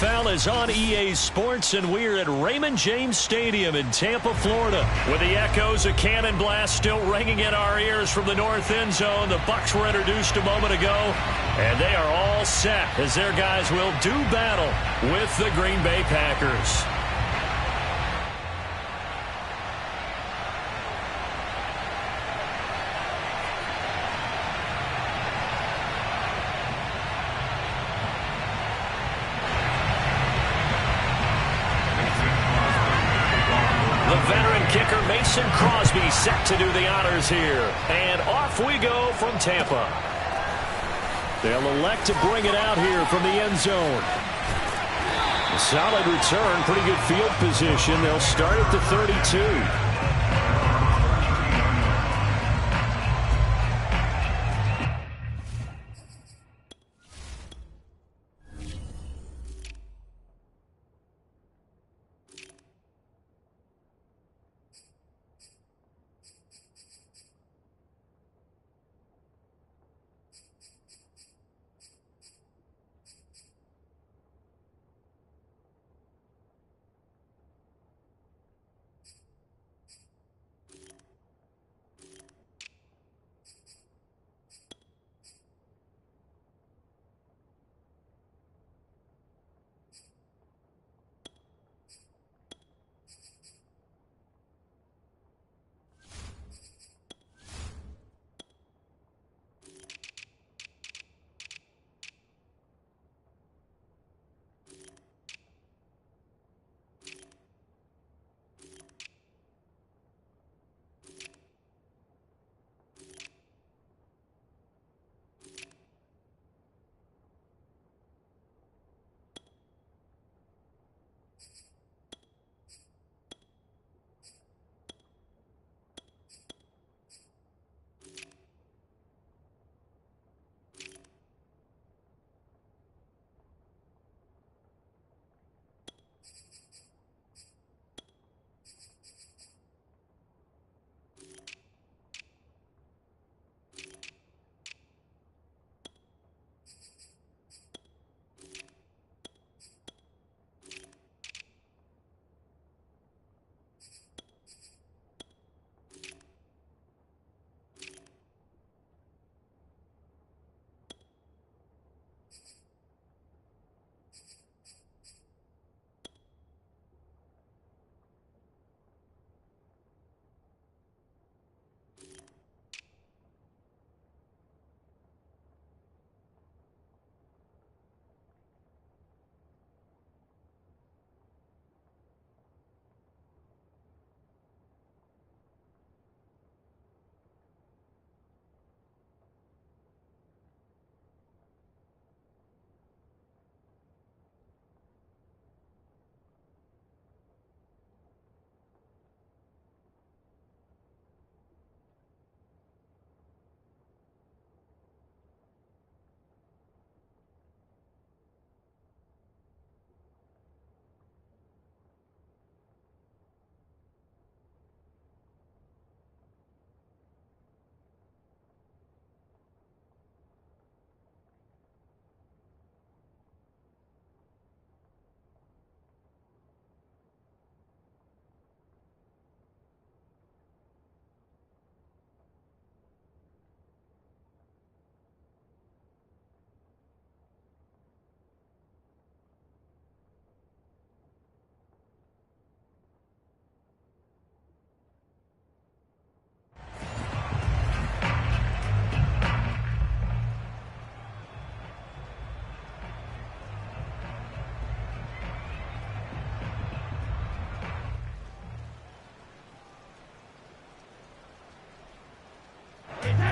NFL is on EA Sports, and we're at Raymond James Stadium in Tampa, Florida, with the echoes of Cannon Blast still ringing in our ears from the north end zone. The Bucs were introduced a moment ago, and they are all set as their guys will do battle with the Green Bay Packers. Kicker Mason Crosby set to do the honors here. And off we go from Tampa. They'll elect to bring it out here from the end zone. A solid return, pretty good field position. They'll start at the 32.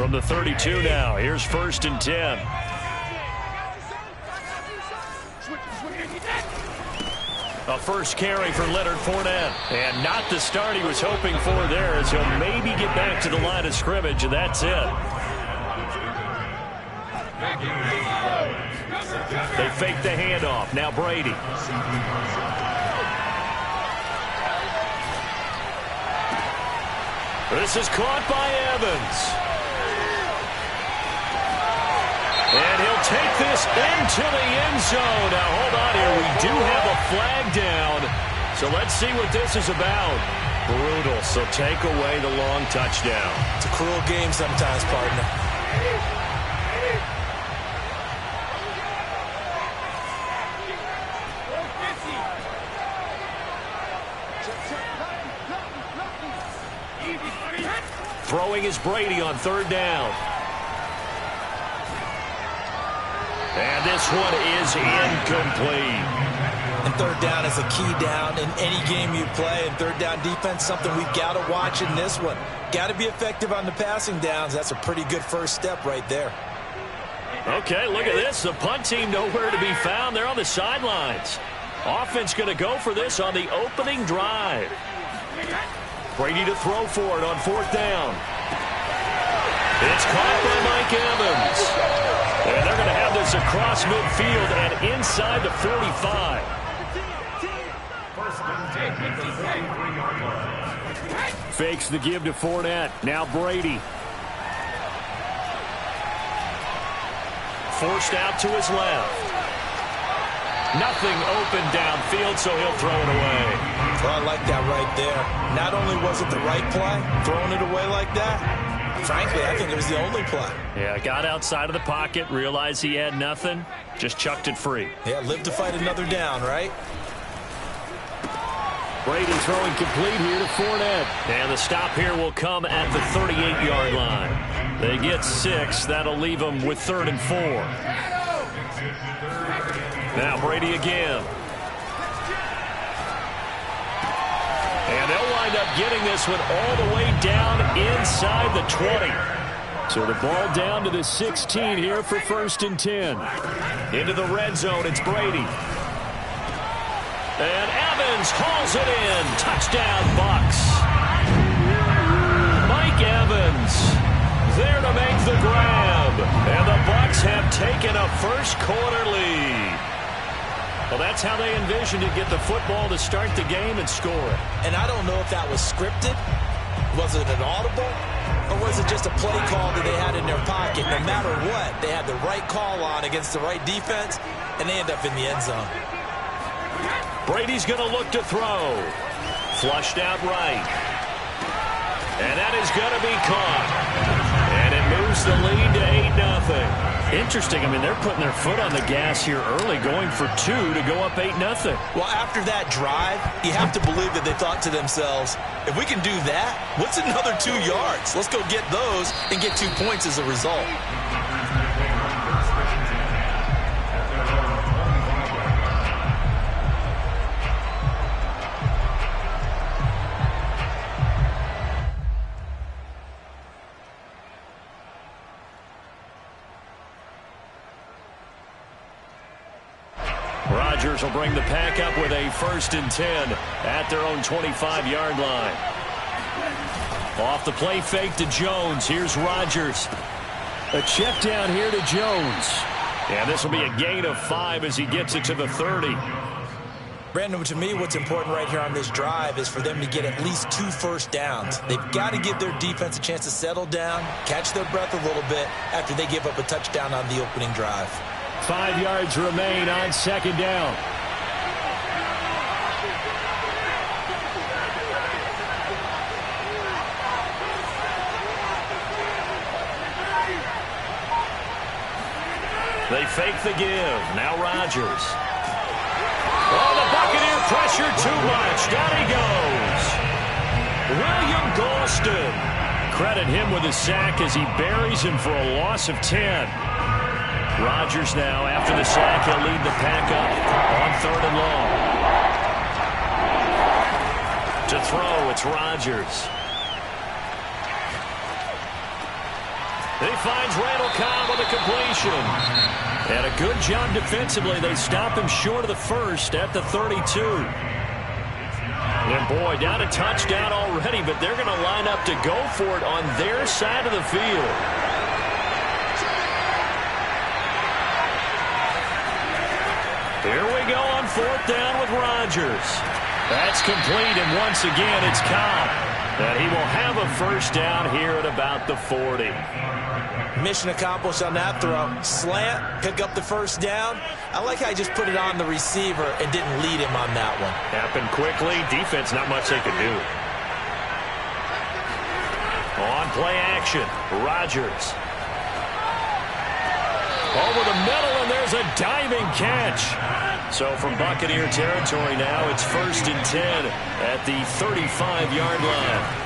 From the 32 now, here's 1st and 10. A first carry for Leonard Fournette. And not the start he was hoping for there, as he'll maybe get back to the line of scrimmage, and that's it. They fake the handoff. Now Brady. This is caught by Evans. And he'll take this into the end zone. Now, hold on here. We do have a flag down. So let's see what this is about. Brutal. So take away the long touchdown. It's a cruel game sometimes, partner. Throwing is Brady on third down. And this one is incomplete. And third down is a key down in any game you play. And third down defense, something we've got to watch in this one. Got to be effective on the passing downs. That's a pretty good first step right there. Okay, look at this. The punt team nowhere to be found. They're on the sidelines. Offense going to go for this on the opening drive. Brady to throw for it on fourth down. It's caught by Mike Evans. And they're going to have this across midfield and inside the 45. Fakes the give to Fournette. Now Brady. Forced out to his left. Nothing open downfield, so he'll throw it away. Well, I like that right there. Not only was it the right play, throwing it away like that, frankly, I think it was the only play. Yeah, got outside of the pocket, realized he had nothing, just chucked it free. Yeah, live to fight another down, right? Brady throwing complete here to Fournette. And the stop here will come at the 38-yard line. They get 6. That'll leave them with 3rd and 4. Now Brady again. And they'll wind up getting this one all the way down inside the 20. So the ball down to the 16 here for 1st and 10. Into the red zone, it's Brady. And Evans hauls it in. Touchdown, Bucs. Mike Evans there to make the grab. And the Bucs have taken a first quarter lead. Well, that's how they envisioned it, get the football to start the game and score it. And I don't know if that was scripted. Was it an audible? Or was it just a play call that they had in their pocket? No matter what, they had the right call on against the right defense, and they end up in the end zone. Brady's going to look to throw. Flushed out right. And that is going to be caught. And it moves the lead to 8-0. Interesting. I mean, they're putting their foot on the gas here early, going for 2 to go up 8-0. Well, after that drive, you have to believe that they thought to themselves, if we can do that, what's another 2 yards? Let's go get those and get 2 points as a result. Rodgers will bring the pack up with a 1st and 10 at their own 25-yard line. Off the play fake to Jones. Here's Rodgers. A check down here to Jones. And this will be a gain of 5 as he gets it to the 30. Brandon, to me, what's important right here on this drive is for them to get at least 2 first downs. They've got to give their defense a chance to settle down, catch their breath a little bit after they give up a touchdown on the opening drive. 5 yards remain on 2nd down. They fake the give. Now Rodgers. Oh, the Buccaneer pressure too much. Down he goes. William Golston. Credit him with a sack as he buries him for a loss of 10. Rodgers now, after the sack, he'll lead the pack up on 3rd and long. To throw, it's Rodgers. He finds Randall Cobb with a completion. And a good job defensively. They stop him short of the 1st at the 32. And boy, down a touchdown already, but they're going to line up to go for it on their side of the field. Here we go on 4th down with Rodgers. That's complete, and once again, it's Cobb. And he will have a first down here at about the 40. Mission accomplished on that throw. Slant, pick up the first down. I like how he just put it on the receiver and didn't lead him on that one. Happened quickly. Defense, not much they could do. On play action, Rodgers. Over the middle, and there's a diving catch. So from Buccaneer territory now, it's 1st and 10 at the 35-yard line.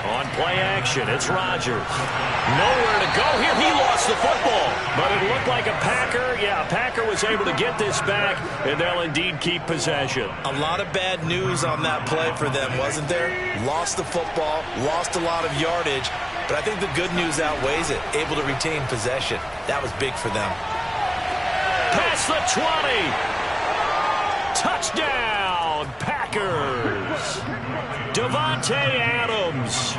On play action, it's Rodgers. Nowhere to go here. He lost the football, but it looked like a Packer. Yeah, a Packer was able to get this back, and they'll indeed keep possession. A lot of bad news on that play for them, wasn't there? Lost the football, lost a lot of yardage, but I think the good news outweighs it. Able to retain possession. That was big for them. Past the 20. Touchdown, Packers. Davante Adams,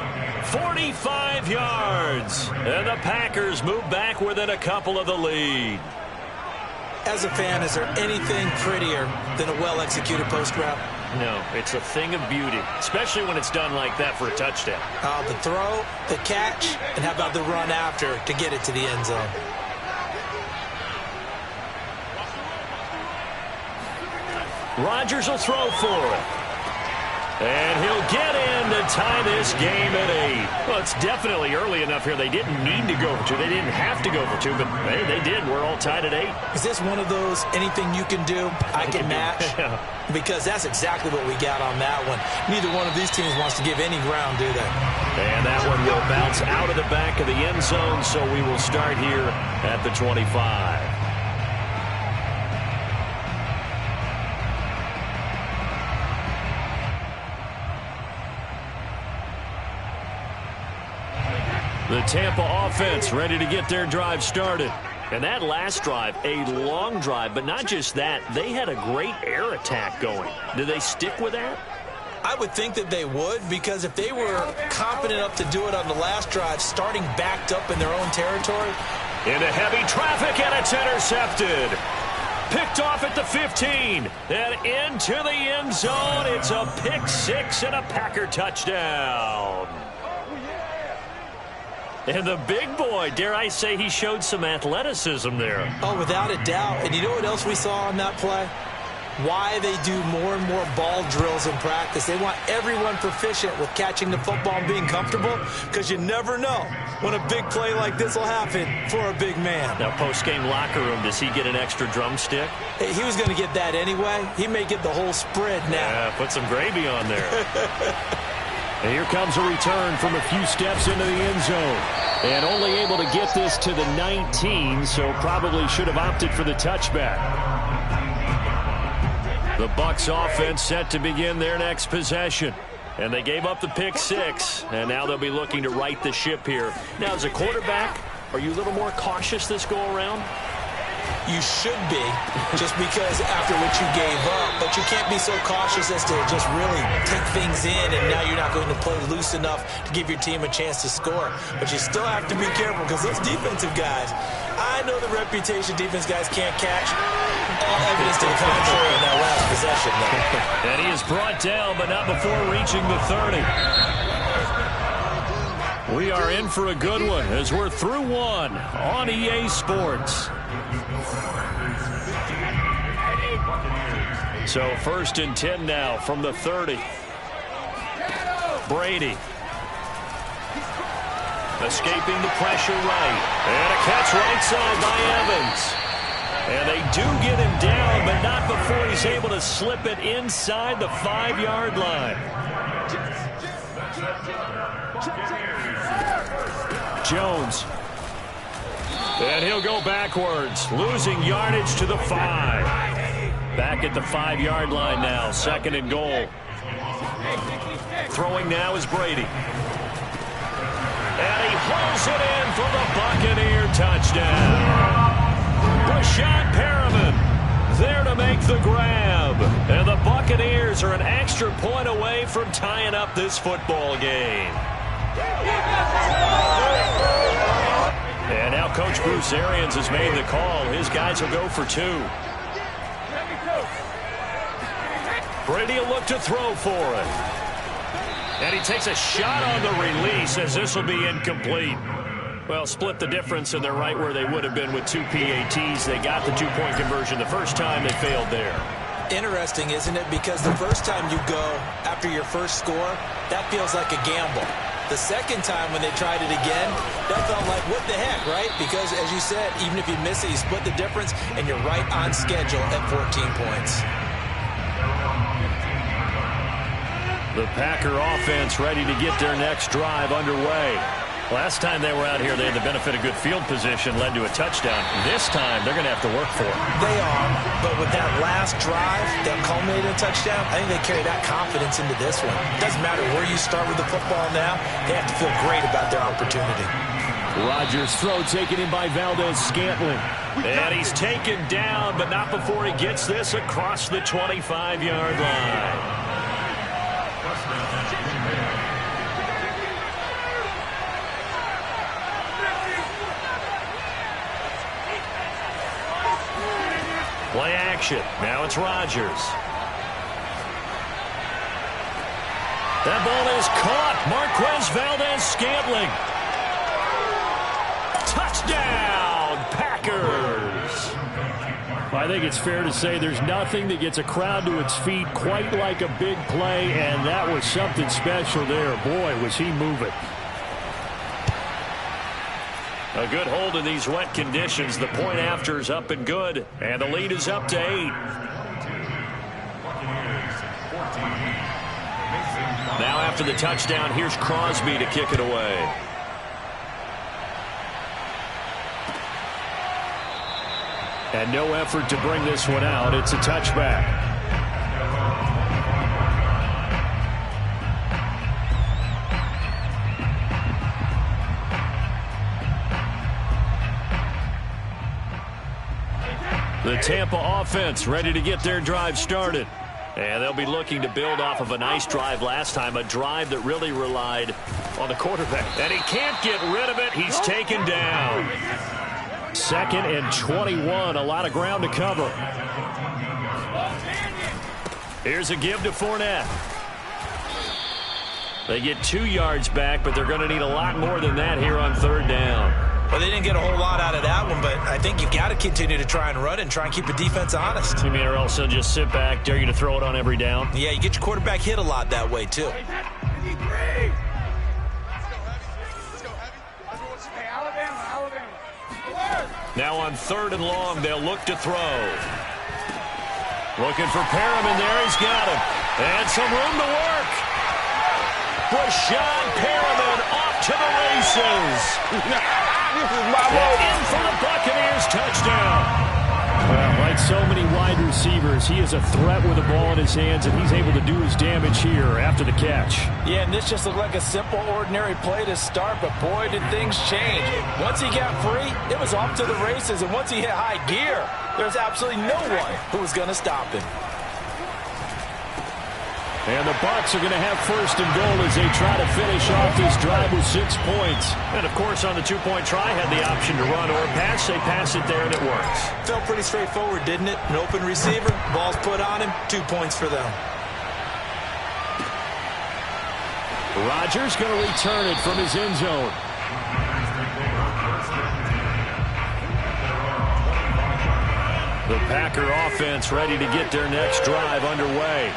45 yards. And the Packers move back within a couple of the lead. As a fan, is there anything prettier than a well-executed post route? No, it's a thing of beauty, especially when it's done like that for a touchdown. The throw, the catch, and how about the run after to get it to the end zone? Rodgers will throw for it. And he'll get in to tie this game at 8. Well, it's definitely early enough here. They didn't need to go for 2. They didn't have to go for 2, but hey, they did. We're all tied at 8. Is this one of those anything you can do, I can match? Yeah. Because that's exactly what we got on that one. Neither one of these teams wants to give any ground, do they? And that one will bounce out of the back of the end zone, so we will start here at the 25. The Tampa offense ready to get their drive started. And that last drive, a long drive, but not just that. They had a great air attack going. Do they stick with that? I would think that they would, because if they were confident enough to do it on the last drive, starting backed up in their own territory. Into heavy traffic, and it's intercepted. Picked off at the 15. And into the end zone. It's a pick 6 and a Packer touchdown. And the big boy, dare I say, he showed some athleticism there. Oh, without a doubt. And you know what else we saw on that play? Why they do more and more ball drills in practice. They want everyone proficient with catching the football and being comfortable, because you never know when a big play like this will happen for a big man. Now, post-game locker room, does he get an extra drumstick? Hey, he was going to get that anyway. He may get the whole spread now. Yeah, put some gravy on there. And here comes a return from a few steps into the end zone. And only able to get this to the 19, so probably should have opted for the touchback. The Bucs offense set to begin their next possession. And they gave up the pick 6, and now they'll be looking to right the ship here. Now, as a quarterback, are you a little more cautious this go-around? You should be, just because after what you gave up. But you can't be so cautious as to just really take things in, and now you're not going to play loose enough to give your team a chance to score. But you still have to be careful, because those defensive guys, I know the reputation defense guys can't catch. All evidence to the contrary in that last possession, though. And he is brought down, but not before reaching the 30. We are in for a good one as we're through one on EA Sports. So 1st and 10 now from the 30. Brady. Escaping the pressure right. And a catch right side by Evans. And they do get him down, but not before he's able to slip it inside the 5-yard line. Jones. And he'll go backwards, losing yardage to the 5. Back at the 5-yard line now, 2nd and goal. Throwing now is Brady. And he hauls it in for the Buccaneer touchdown. Rashad Perriman there to make the grab. And the Buccaneers are an extra point away from tying up this football game. And now Coach Bruce Arians has made the call. His guys will go for 2. Brady will look to throw for it. And he takes a shot on the release as this will be incomplete. Well, split the difference, and they're right where they would have been with 2 PATs. They got the two-point conversion the first time. They failed there. Interesting, isn't it? Because the first time you go after your first score, that feels like a gamble. The second time when they tried it again, that felt like, what the heck, right? Because, as you said, even if you miss it, you split the difference, and you're right on schedule at 14 points. The Packer offense ready to get their next drive underway. Last time they were out here, they had the benefit of good field position, led to a touchdown. This time, they're going to have to work for it. They are, but with that last drive that culminated in a touchdown, I think they carry that confidence into this one. It doesn't matter where you start with the football now. They have to feel great about their opportunity. Rodgers' throw taken in by Valdez-Scantling. And he's taken down, but not before he gets this across the 25-yard line. Play action. Now it's Rodgers. That ball is caught. Marquez Valdez-Scantling. Touchdown, Packers. I think it's fair to say there's nothing that gets a crowd to its feet quite like a big play, and that was something special there. Boy, was he moving. A good hold in these wet conditions. The point after is up and good, and the lead is up to 8. Now after the touchdown, here's Crosby to kick it away. And no effort to bring this one out. It's a touchback. The Tampa offense ready to get their drive started. And they'll be looking to build off of a nice drive last time, a drive that really relied on the quarterback. And he can't get rid of it. He's taken down. 2nd and 21, a lot of ground to cover. Here's a give to Fournette. They get 2 yards back, but they're going to need a lot more than that here on 3rd down. Well, they didn't get a whole lot out of that one, but I think you've got to continue to try and run and try and keep the defense honest. You mean, or else they'll just sit back, dare you to throw it on every down? Yeah, you get your quarterback hit a lot that way, too. Now on 3rd and long, they'll look to throw. Looking for Perriman there. He's got him. And some room to work. Rashad Perriman off to the races. And in for the Buccaneers touchdown. Well, like so many wide receivers, he is a threat with the ball in his hands, and he's able to do his damage here after the catch. Yeah, and this just looked like a simple, ordinary play to start, but boy, did things change. Once he got free, it was off to the races, and once he hit high gear, there's absolutely no one who was going to stop him. And the Bucs are going to have 1st and goal as they try to finish off this drive with 6 points. And, of course, on the 2-point try, had the option to run or pass. They pass it there, and it works. Felt pretty straightforward, didn't it? An open receiver, ball's put on him, 2 points for them. Rodgers going to return it from his end zone. The Packer offense ready to get their next drive underway.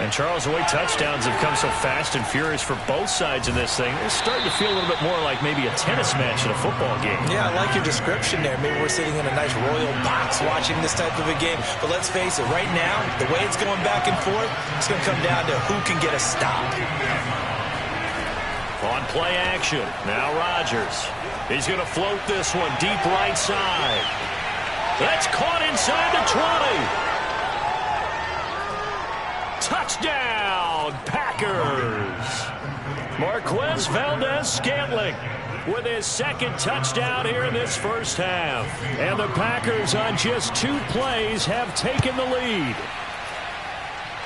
And, Charles, the way touchdowns have come so fast and furious for both sides in this thing, it's starting to feel a little bit more like maybe a tennis match in a football game. Yeah, I like your description there. Maybe we're sitting in a nice royal box watching this type of a game. But let's face it, right now, the way it's going back and forth, it's going to come down to who can get a stop. On play action, now Rodgers. He's going to float this one deep right side. That's caught inside the 20. Touchdown, Packers. Marquez Valdez-Scantling with his 2nd touchdown here in this first half. And the Packers on just 2 plays have taken the lead.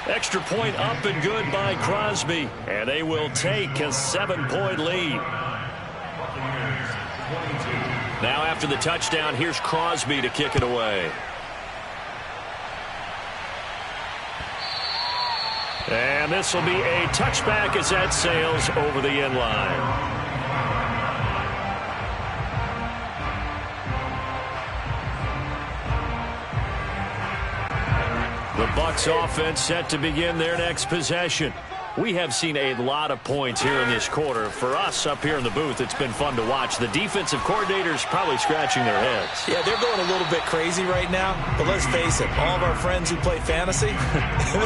Extra point up and good by Crosby. And they will take a 7-point lead. Now after the touchdown, here's Crosby to kick it away. And this will be a touchback as that sails over the end line. The Bucs offense set to begin their next possession. We have seen a lot of points here in this quarter. For us up here in the booth, it's been fun to watch. The defensive coordinators probably scratching their heads. Yeah, they're going a little bit crazy right now. But let's face it, all of our friends who play fantasy,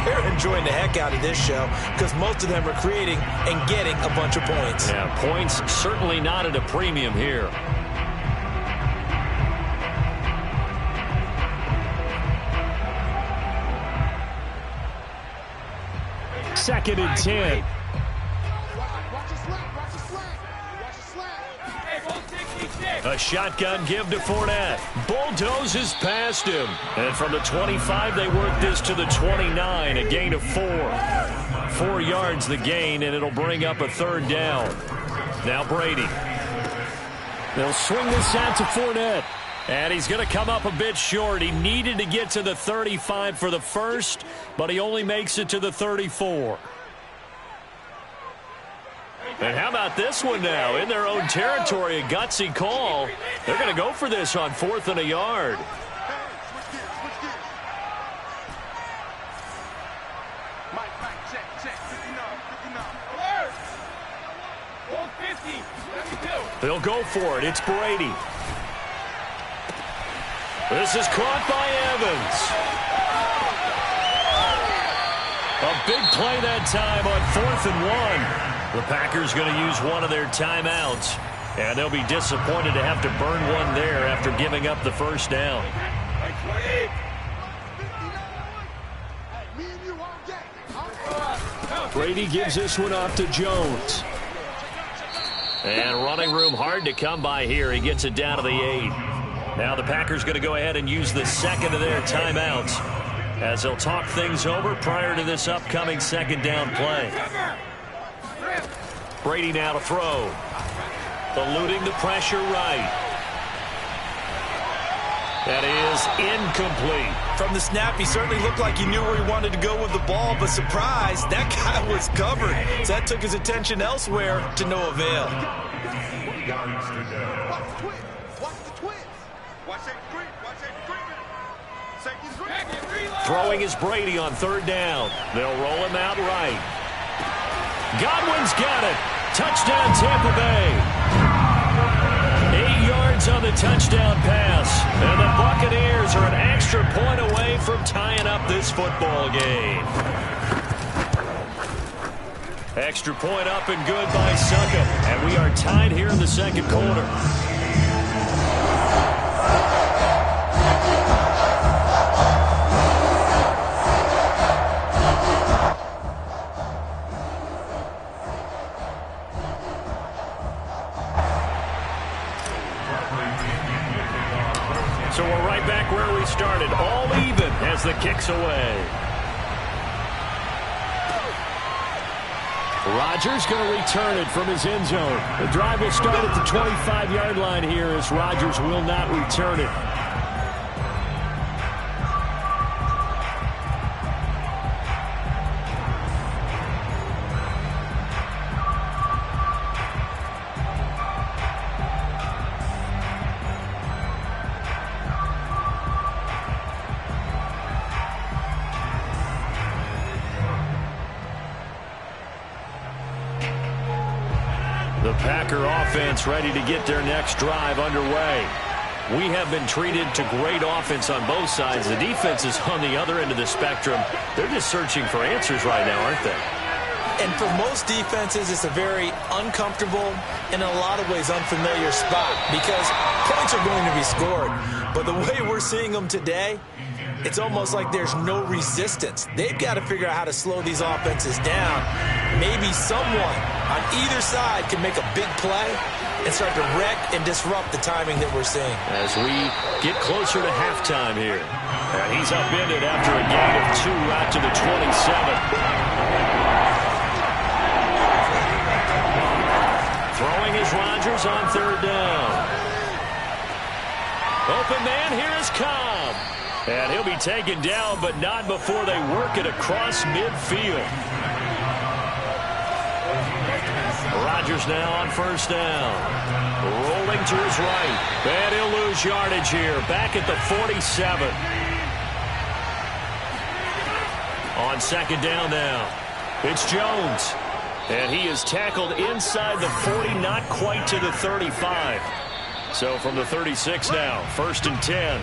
they're enjoying the heck out of this show because most of them are creating and getting a bunch of points. Yeah, points certainly not at a premium here. Second and 10. A shotgun give to Fournette. Bulldozes past him. And from the 25, they work this to the 29. A gain of 4. 4 yards the gain, and it'll bring up a third down. Now Brady. They'll swing this out to Fournette. And he's going to come up a bit short. He needed to get to the 35 for the first, but he only makes it to the 34. And how about this one now? In their own territory, a gutsy call. They're going to go for this on 4th and a yard. They'll go for it. It's Brady. This is caught by Evans. A big play that time on 4th and 1. The Packers going to use one of their timeouts, and they'll be disappointed to have to burn one there after giving up the first down. Brady gives this one off to Jones. And running room hard to come by here. He gets it down to the 8. Now the Packers going to go ahead and use the second of their timeouts as they'll talk things over prior to this upcoming second down play. Brady now to throw. Eluding the pressure right. That is incomplete. From the snap, he certainly looked like he knew where he wanted to go with the ball, but surprise, that guy was covered. So that took his attention elsewhere to no avail. Throwing is Brady on 3rd down. They'll roll him out right. Godwin's got it. Touchdown, Tampa Bay. 8 yards on the touchdown pass. And the Buccaneers are an extra point away from tying up this football game. Extra point up and good by Suckup. And we are tied here in the second quarter. So we're right back where we started, all even as the kick's away. Rodgers going to return it from his end zone. The drive will start at the 25-yard line here as Rodgers will not return it. The Packer offense ready to get their next drive underway. We have been treated to great offense on both sides. The defense is on the other end of the spectrum. They're just searching for answers right now, aren't they? And for most defenses, it's a very uncomfortable and in a lot of ways unfamiliar spot because points are going to be scored. But the way we're seeing them today, it's almost like there's no resistance. They've got to figure out how to slow these offenses down. Maybe someone on either side can make a big play and start to wreck and disrupt the timing that we're seeing. As we get closer to halftime here. And he's upended after a gain of 2 out to the 27. Throwing is Rodgers on 3rd down. Open man, here is Cobb. And he'll be taken down, but not before they work it across midfield. Rodgers now on first down. Rolling to his right. And he'll lose yardage here. Back at the 47. On second down now. It's Jones. And he is tackled inside the 40, not quite to the 35. So from the 36 now, first and 10.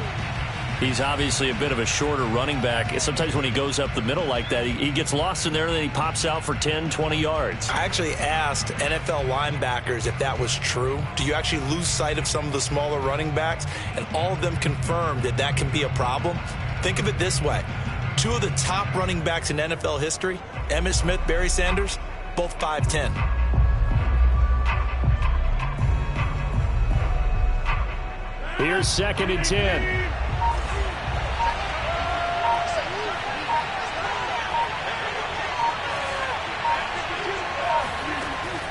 He's obviously a bit of a shorter running back. Sometimes when he goes up the middle like that, he gets lost in there, and then he pops out for 10, 20 yards. I actually asked NFL linebackers if that was true. Do you actually lose sight of some of the smaller running backs? And all of them confirmed that that can be a problem. Think of it this way. Two of the top running backs in NFL history, Emmitt Smith, Barry Sanders, both 5'10". Here's second and 10.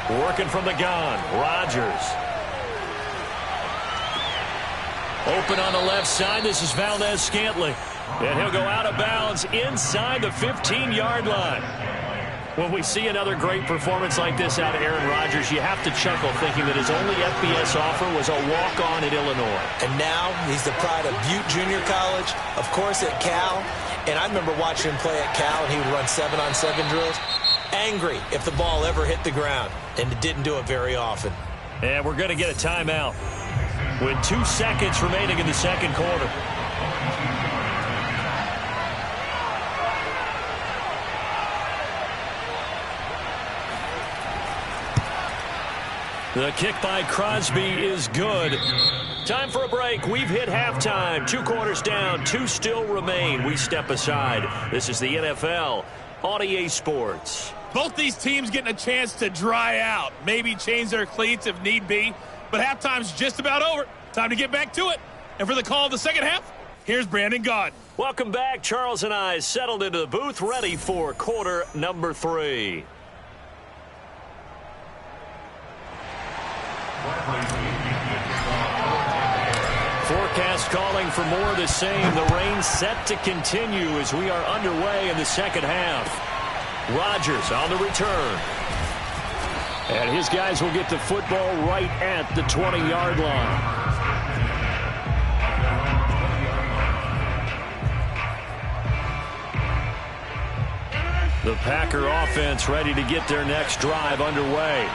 Working from the gun, Rodgers. Open on the left side. This is Valdez-Scantling. And he'll go out of bounds inside the 15-yard line. When we see another great performance like this out of Aaron Rodgers, you have to chuckle thinking that his only FBS offer was a walk-on at Illinois. And now he's the pride of Butte Junior College, of course at Cal. And I remember watching him play at Cal, and he would run 7-on-7 drills. Angry if the ball ever hit the ground, and it didn't do it very often. And we're going to get a timeout with 2 seconds remaining in the second quarter. The kick by Crosby is good. Time for a break. We've hit halftime. 2 quarters down, 2 still remain. We step aside. This is the NFL on EA Sports. Both these teams getting a chance to dry out, maybe change their cleats if need be. But halftime's just about over. Time to get back to it. And for the call of the second half, here's Brandon Gaudin. Welcome back. Charles and I settled into the booth, ready for quarter number 3. Forecast calling for more of the same. The rain set to continue as we are underway in the second half. Rodgers on the return. And his guys will get the football right at the 20-yard line. The Packer offense ready to get their next drive underway.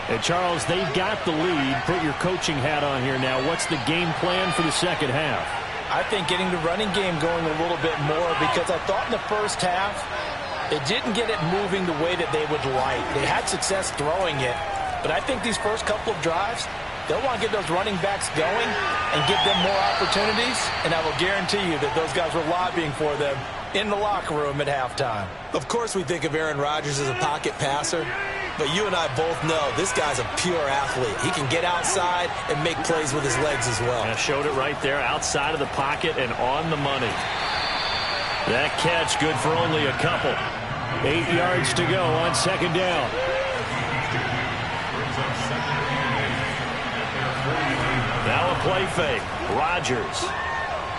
And, Charles, they've got the lead. Put your coaching hat on here now. What's the game plan for the second half? I think getting the running game going a little bit more, because I thought in the first half they didn't get it moving the way that they would like. They had success throwing it, but I think these first couple of drives, they'll want to get those running backs going and give them more opportunities, and I will guarantee you that those guys were lobbying for them in the locker room at halftime. Of course, we think of Aaron Rodgers as a pocket passer, but you and I both know this guy's a pure athlete. He can get outside and make plays with his legs as well. I showed it right there, outside of the pocket and on the money. That catch good for only a couple. 8 yards to go on second down. Now a play fake. Rodgers.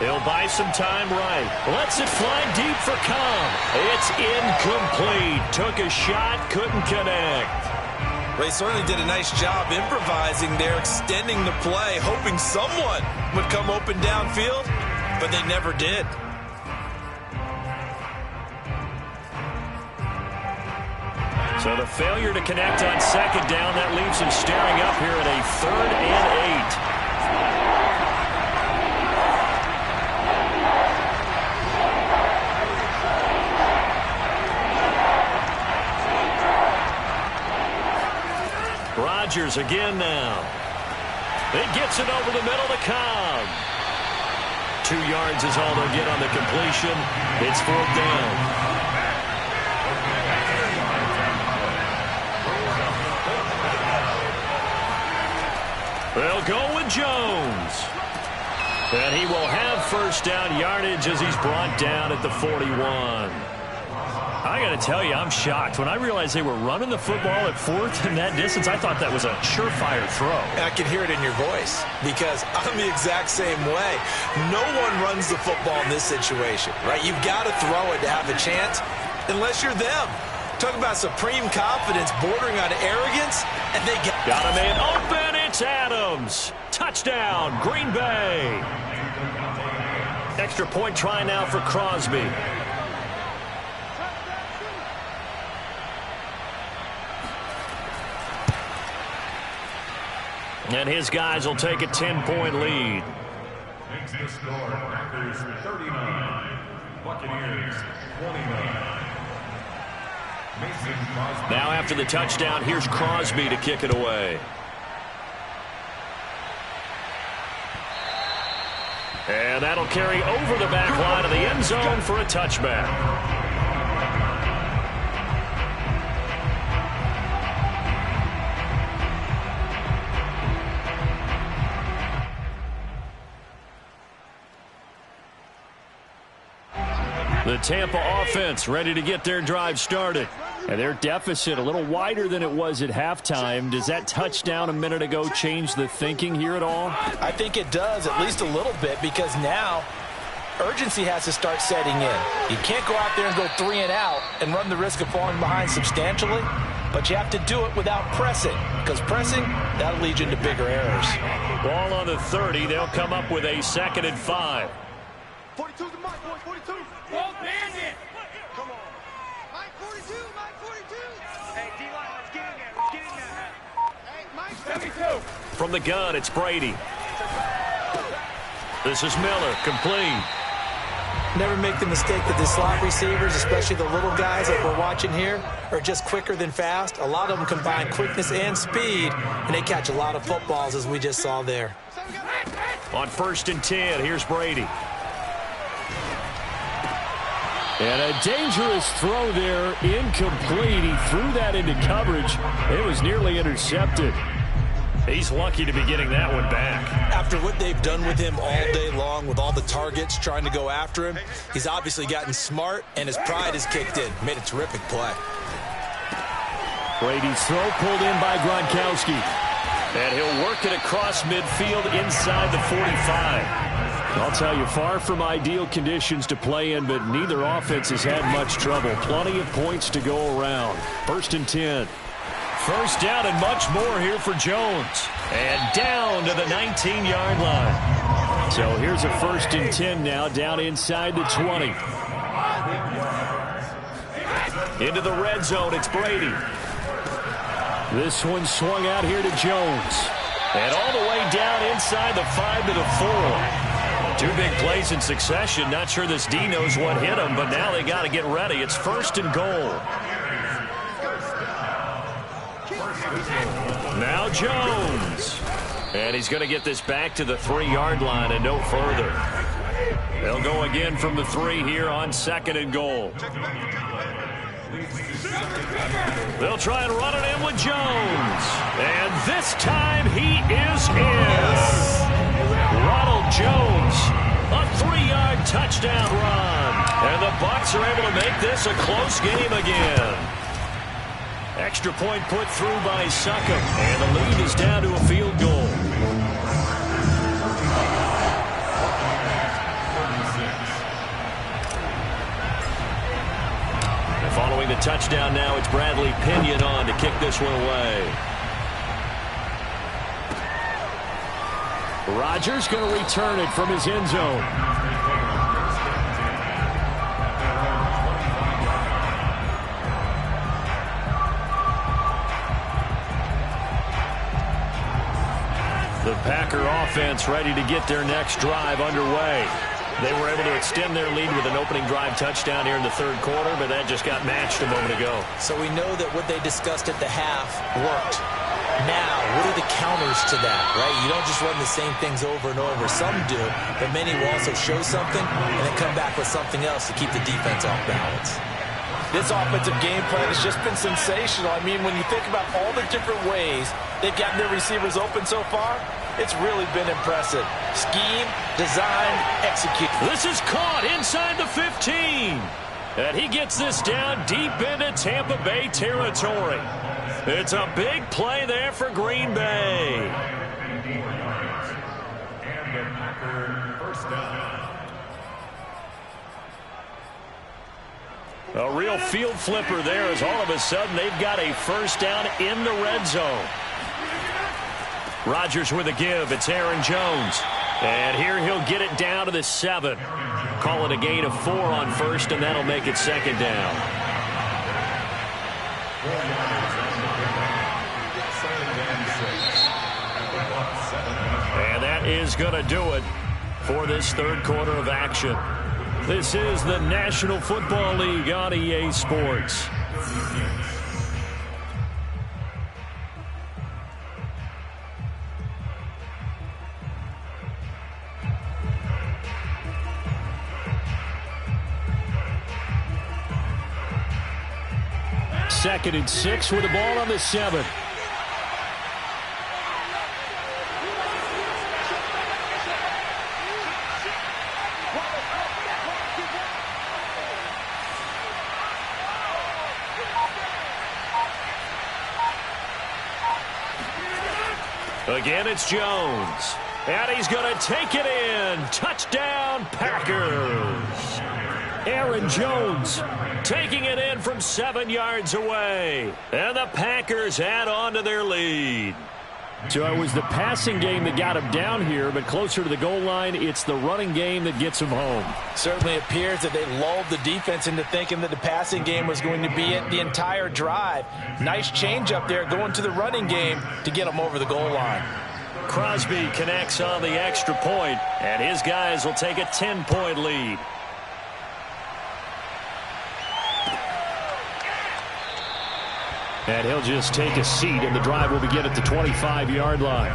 He'll buy some time right. Lets it fly deep for Cobb. It's incomplete. Took a shot, couldn't connect. They certainly did a nice job improvising there, extending the play, hoping someone would come open downfield, but they never did. So the failure to connect on second down, that leaves him staring up here at a 3rd and 8. Rodgers again now. It gets it over the middle to Cobb. 2 yards is all they'll get on the completion. It's 4th down. They'll go with Jones. And he will have first down yardage as he's brought down at the 41. I got to tell you, I'm shocked. When I realized they were running the football at fourth in that distance, I thought that was a surefire throw. I can hear it in your voice because I'm the exact same way. No one runs the football in this situation, right? You've got to throw it to have a chance unless you're them. Talk about supreme confidence bordering on arrogance, and they got a man open. It's Adams. Touchdown, Green Bay. Extra point try now for Crosby. And his guys will take a 10-point lead. Makes the score, Packers 39, Buccaneers 29. Now after the touchdown, here's Crosby to kick it away. And that'll carry over the back line of the end zone for a touchback. The Tampa offense ready to get their drive started. And their deficit a little wider than it was at halftime. Does that touchdown a minute ago change the thinking here at all? I think it does, at least a little bit, because now urgency has to start setting in. You can't go out there and go 3 and out and run the risk of falling behind substantially, but you have to do it without pressing, because pressing, that'll lead you into bigger errors. Ball on the 30. They'll come up with a 2nd and 5. 42 to Mike, boys, 42. Well, bandit. Come on. Mike 42, Mike 42. Hey, D-line, let's get in there. Let's get in there. Hey, Mike 72. From the gun, it's Brady. This is Miller, complete. Never make the mistake that the slot receivers, especially the little guys like we're watching here, are just quicker than fast. A lot of them combine quickness and speed, and they catch a lot of footballs, as we just saw there. On 1st and 10, here's Brady. And a dangerous throw there, incomplete. He threw that into coverage. It was nearly intercepted. He's lucky to be getting that one back. After what they've done with him all day long, with all the targets trying to go after him, he's obviously gotten smart, and his pride has kicked in. Made a terrific play. Brady's throw pulled in by Gronkowski. And he'll work it across midfield inside the 45. I'll tell you, far from ideal conditions to play in, but neither offense has had much trouble. Plenty of points to go around. 1st and 10. First down and much more here for Jones. And down to the 19-yard line. So here's a 1st and 10 now, down inside the 20. Into the red zone, it's Brady. This one swung out here to Jones. And all the way down inside the 5 to the 4. 2 big plays in succession. Not sure this D knows what hit him, but now they got to get ready. It's 1st and goal. Now Jones. And he's going to get this back to the 3-yard line and no further. They'll go again from the 3 here on 2nd and goal. They'll try and run it in with Jones. And this time he is in. Ronald Jones, a 3-yard touchdown run. And the Bucs are able to make this a close game again. Extra point put through by Succop, and the lead is down to a field goal. And following the touchdown now, it's Bradley Pinion on to kick this one away. Rodgers going to return it from his end zone. The Packer offense ready to get their next drive underway. They were able to extend their lead with an opening drive touchdown here in the 3rd quarter, but that just got matched a moment ago. So we know that what they discussed at the half worked. Now, what are the counters to that, right? You don't just run the same things over and over. Some do, but many will also show something and then come back with something else to keep the defense off balance. This offensive game plan has just been sensational. I mean, when you think about all the different ways they've gotten their receivers open so far, it's really been impressive. Scheme, design, execute. This is caught inside the 15. And he gets this down deep into Tampa Bay territory. It's a big play there for Green Bay. And the Packer first down. A real field flipper there as all of a sudden they've got a first down in the red zone. Rodgers with a give. It's Aaron Jones. And here he'll get it down to the 7. Call it a gain of 4 on first, and that'll make it second down. And that is going to do it for this third quarter of action. This is the National Football League on EA Sports. Second and 6 with the ball on the 7. Again, it's Jones. And he's going to take it in. Touchdown, Packers. Aaron Jones taking it in from 7 yards away. And the Packers add on to their lead. So it was the passing game that got him down here, but closer to the goal line, it's the running game that gets him home. Certainly appears that they lulled the defense into thinking that the passing game was going to be it the entire drive. Nice change up there going to the running game to get him over the goal line. Crosby connects on the extra point, and his guys will take a 10-point lead. And he'll just take a seat, and the drive will begin at the 25-yard line.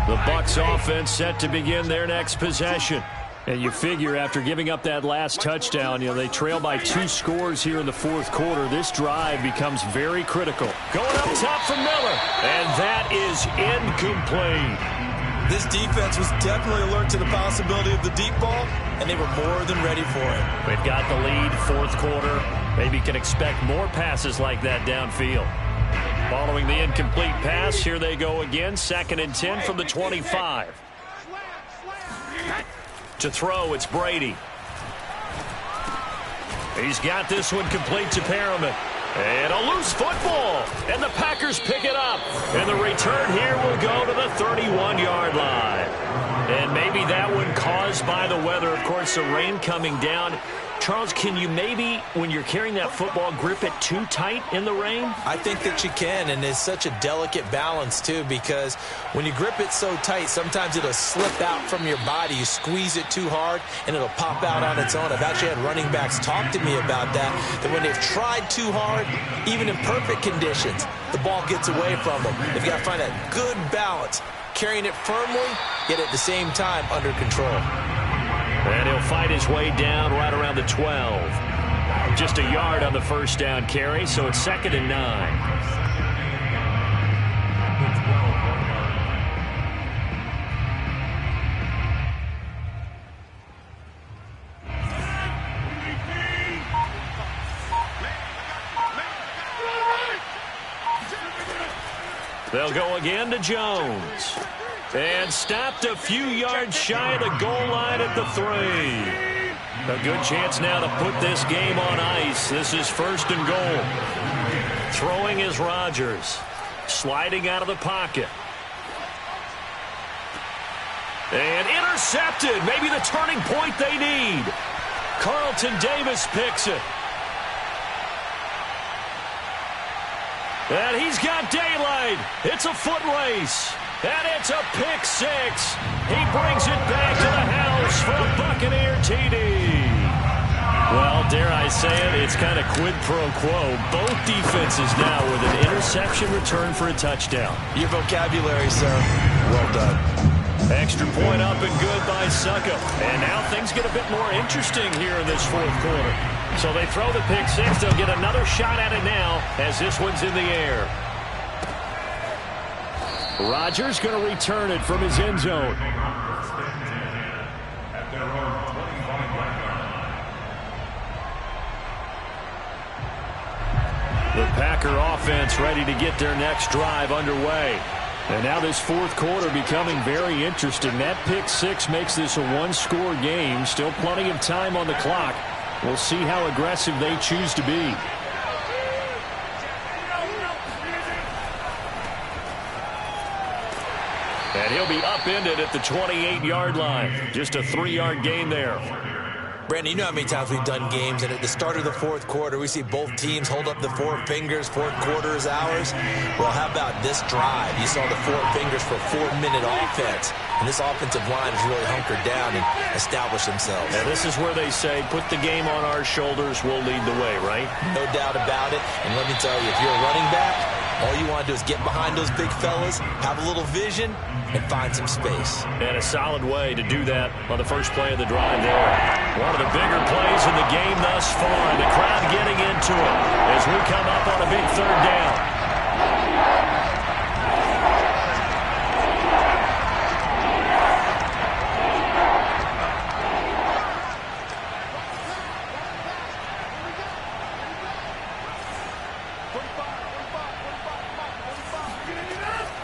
The Bucs offense set to begin their next possession. And you figure after giving up that last touchdown, they trail by 2 scores here in the fourth quarter. This drive becomes very critical. Going up top for Miller, and that is incomplete. This defense was definitely alert to the possibility of the deep ball, and they were more than ready for it. They've got the lead, fourth quarter. Maybe can expect more passes like that downfield. Following the incomplete pass, here they go again, 2nd and 10 from the 25. To throw, it's Brady. He's got this one complete to Perriman. And a loose football. And the Packers pick it up. And the return here will go to the 31-yard line. And maybe that one caused by the weather. Of course, the rain coming down. Charles, can you maybe, when you're carrying that football, grip it too tight in the rain? I think that you can, and it's such a delicate balance, too, because when you grip it so tight, sometimes it'll slip out from your body. You squeeze it too hard, and it'll pop out on its own. I've actually had running backs talk to me about that when they've tried too hard, even in perfect conditions, the ball gets away from them. They've got to find that good balance, carrying it firmly, yet at the same time under control. And he'll fight his way down right around the 12. Just a yard on the first down carry, so it's 2nd and 9. They'll go again to Jones. And stopped a few yards shy of the goal line at the 3. A good chance now to put this game on ice. This is 1st and goal. Throwing is Rodgers. Sliding out of the pocket. And intercepted. Maybe the turning point they need. Carlton Davis picks it. And he's got daylight. It's a foot race. And it's a pick 6. He brings it back to the house for a Buccaneer TD. Well, dare I say it, it's kind of quid pro quo. Both defenses now with an interception return for a touchdown. Your vocabulary, sir. Well done. Extra point up and good by Suckup. And now things get a bit more interesting here in this fourth quarter. So they throw the pick six. They'll get another shot at it now as this one's in the air. Rodgers going to return it from his end zone. The Packer offense ready to get their next drive underway. And now this fourth quarter becoming very interesting. That pick six makes this a one-score game. Still plenty of time on the clock. We'll see how aggressive they choose to be. And he'll be upended at the 28-yard line. Just a 3-yard gain there. Brandon, you know how many times we've done games, and at the start of the fourth quarter, we see both teams hold up the four fingers, fourth quarter is ours. Well, how about this drive? You saw the four fingers for a 4-minute offense, and this offensive line has really hunkered down and established themselves. And this is where they say, put the game on our shoulders, we'll lead the way, right? No doubt about it, and let me tell you, if you're a running back, all you want to do is get behind those big fellas, have a little vision, and find some space. And a solid way to do that on the first play of the drive there. One of the bigger plays in the game thus far, and the crowd getting into it as we come up on a big third down.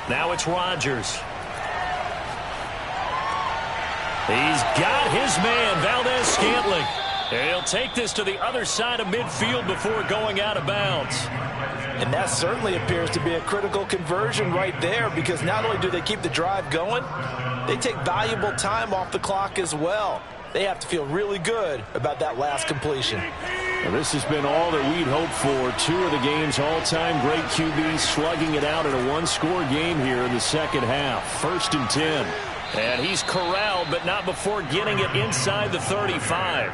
Now it's Rodgers. He's got his man, Valdez-Scantling. And he'll take this to the other side of midfield before going out of bounds. And that certainly appears to be a critical conversion right there, because not only do they keep the drive going, they take valuable time off the clock as well. They have to feel really good about that last completion. Well, this has been all that we'd hoped for. Two of the game's all-time great QBs slugging it out in a one-score game here in the second half. 1st and 10. And he's corralled, but not before getting it inside the 35.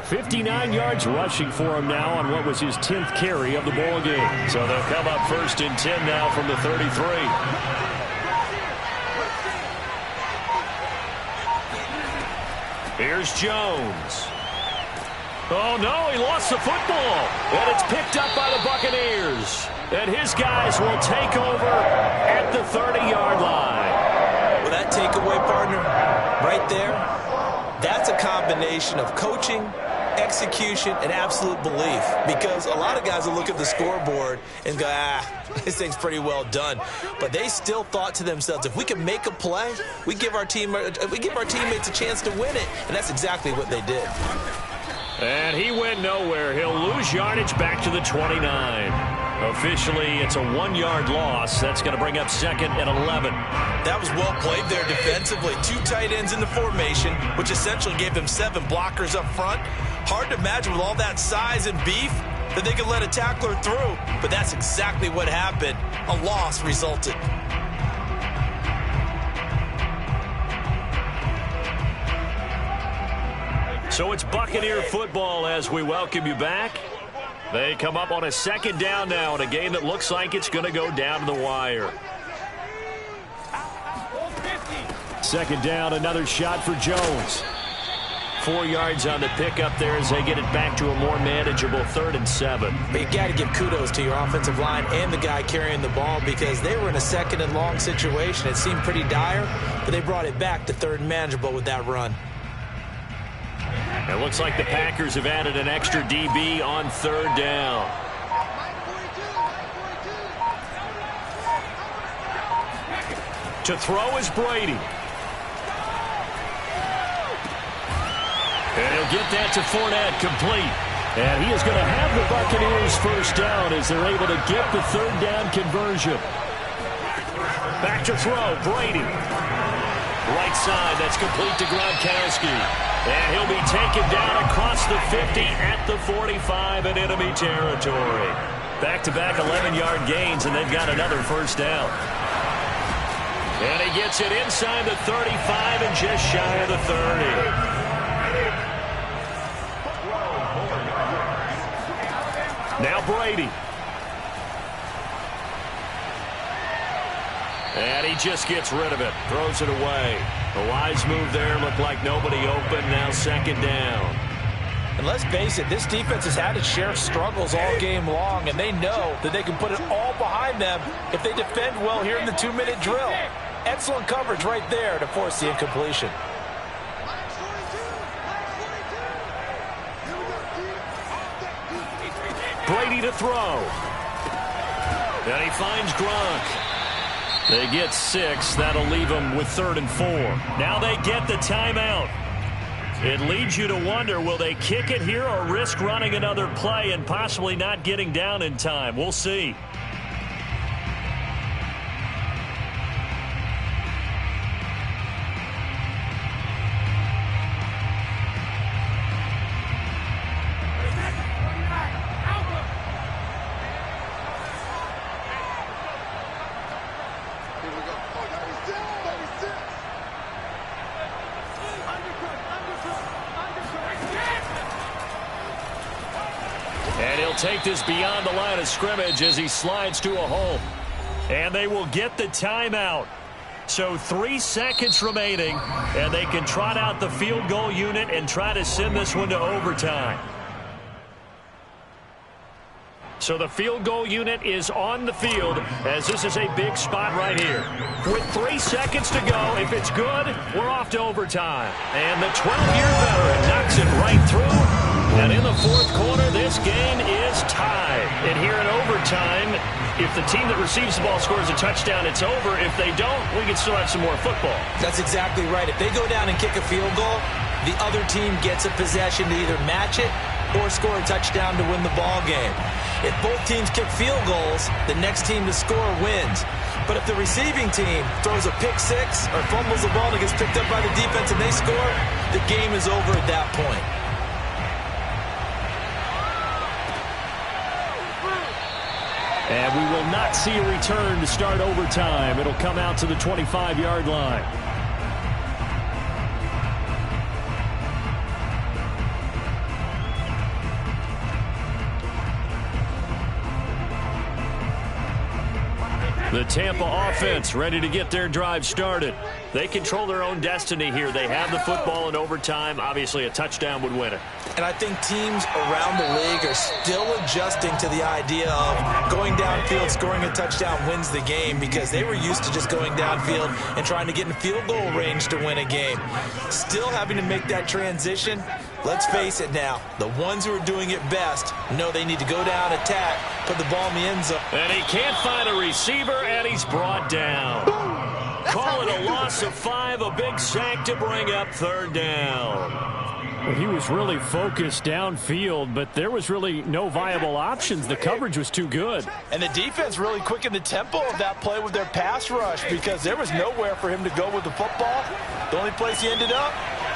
59 yards rushing for him now on what was his 10th carry of the ball game. So they'll come up 1st and 10 now from the 33. Here's Jones. Oh, no, he lost the football. And it's picked up by the Buccaneers. And his guys will take over at the 30-yard line. Well, that takeaway, partner, right there, that's a combination of coaching, execution, and absolute belief. Because a lot of guys will look at the scoreboard and go, this thing's pretty well done. But they still thought to themselves, if we can make a play, we give our teammates a chance to win it. And that's exactly what they did. And he went nowhere. He'll lose yardage back to the 29. Officially, it's a 1-yard loss. That's going to bring up 2nd and 11. That was well played there defensively. 2 tight ends in the formation, which essentially gave them 7 blockers up front. Hard to imagine with all that size and beef that they could let a tackler through. But that's exactly what happened. A loss resulted. So it's Buccaneer football as we welcome you back. They come up on a 2nd down now in a game that looks like it's going to go down to the wire. 2nd down, another shot for Jones. 4 yards on the pickup there as they get it back to a more manageable 3rd and 7. But you got to give kudos to your offensive line and the guy carrying the ball, because they were in a 2nd and long situation. It seemed pretty dire, but they brought it back to 3rd and manageable with that run. It looks like the Packers have added an extra DB on 3rd down. To throw is Brady. And he'll get that to Fournette, complete. And he is going to have the Buccaneers 1st down as they're able to get the 3rd down conversion. Back to throw, Brady. Right side, that's complete to Gronkowski. And he'll be taken down across the 50 at the 45 in enemy territory. Back-to-back 11-yard gains, and they've got another 1st down. And he gets it inside the 35 and just shy of the 30. Now Brady. And he just gets rid of it, throws it away. The wise move there, looked like nobody open, now second down. And let's face it, this defense has had its share of struggles all game long, and they know that they can put it all behind them if they defend well here in the 2-minute drill. Excellent coverage right there to force the incompletion. Brady to throw. And he finds Gronk. They get 6. That'll leave them with 3rd and 4. Now they get the timeout. It leads you to wonder, will they kick it here or risk running another play and possibly not getting down in time? We'll see. And he'll take this beyond the line of scrimmage as he slides to a hole. And they will get the timeout. So 3 seconds remaining, and they can trot out the field goal unit and try to send this one to overtime. So the field goal unit is on the field as this is a big spot right here. With 3 seconds to go, if it's good, we're off to overtime. And the 12-year veteran knocks it right through. And in the 4th quarter, this game is tied. And here in overtime, if the team that receives the ball scores a touchdown, it's over. If they don't, we can still have some more football. That's exactly right. If they go down and kick a field goal, the other team gets a possession to either match it or score a touchdown to win the ball game. If both teams kick field goals, the next team to score wins. But if the receiving team throws a pick six or fumbles the ball and gets picked up by the defense and they score, the game is over at that point. And we will not see a return to start overtime. It'll come out to the 25-yard line. The Tampa offense ready to get their drive started. They control their own destiny here. They have the football in overtime. Obviously, a touchdown would win it. And I think teams around the league are still adjusting to the idea of going downfield, scoring a touchdown wins the game, because they were used to just going downfield and trying to get in field goal range to win a game. Still having to make that transition. Let's face it now, the ones who are doing it best know they need to go down, attack, put the ball in the end zone. And he can't find a receiver, and he's brought down. Call it a loss of 5, a big sack to bring up 3rd down. Well, he was really focused downfield, but there was really no viable options. The coverage was too good. And the defense really quickened the tempo of that play with their pass rush, because there was nowhere for him to go with the football. The only place he ended up,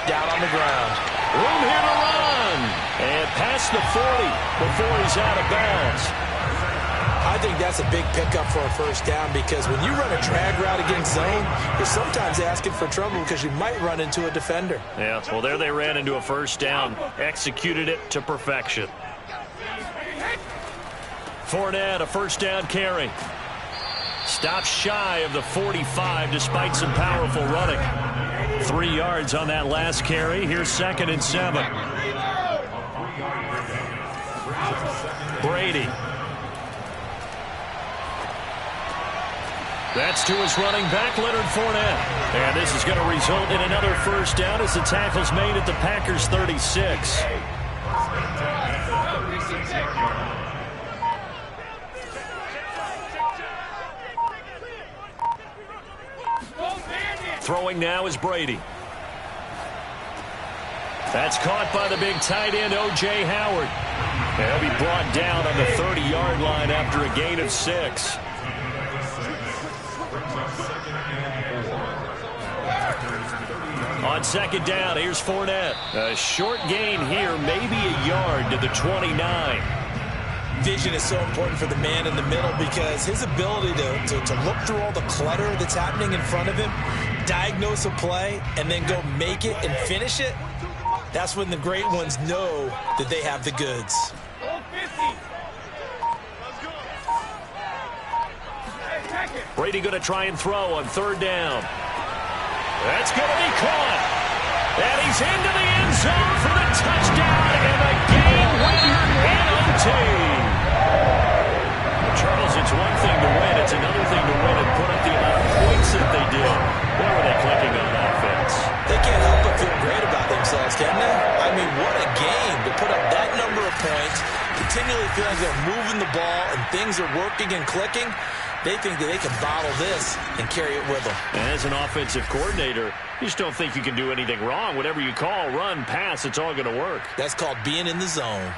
down on the ground. Room here to run. And past the 40 before he's out of bounds. I think that's a big pickup for a 1st down, because when you run a drag route against zone, you're sometimes asking for trouble because you might run into a defender. Yeah, well, there they ran into a 1st down. Executed it to perfection. Fournette, a 1st down carry. Stops shy of the 45 despite some powerful running. 3 yards on that last carry. Here's 2nd and 7. Brady. That's to his running back, Leonard Fournette. And this is going to result in another 1st down as the tackle's made at the Packers' 36. Throwing now is Brady. That's caught by the big tight end, O.J. Howard. And he'll be brought down on the 30-yard line after a gain of 6. On 2nd down, here's Fournette. A short gain here, maybe a yard to the 29. Vision is so important for the man in the middle, because his ability to look through all the clutter that's happening in front of him, diagnose a play, and then go make it and finish it, that's when the great ones know that they have the goods. Brady going to try and throw on third down. That's going to be caught. And he's into the end zone for the touchdown and the game winner in OT. Charles, it's one thing to win. It's another thing to win and put up the amount of points that they did. Boy, were they clicking on offense. They can't help but feel great about themselves, can they? I mean, what a game to put up that number of points, continually feeling they're moving the ball and things are working and clicking. They think that they can bottle this and carry it with them. As an offensive coordinator, you just don't think you can do anything wrong. Whatever you call, run, pass, it's all going to work. That's called being in the zone.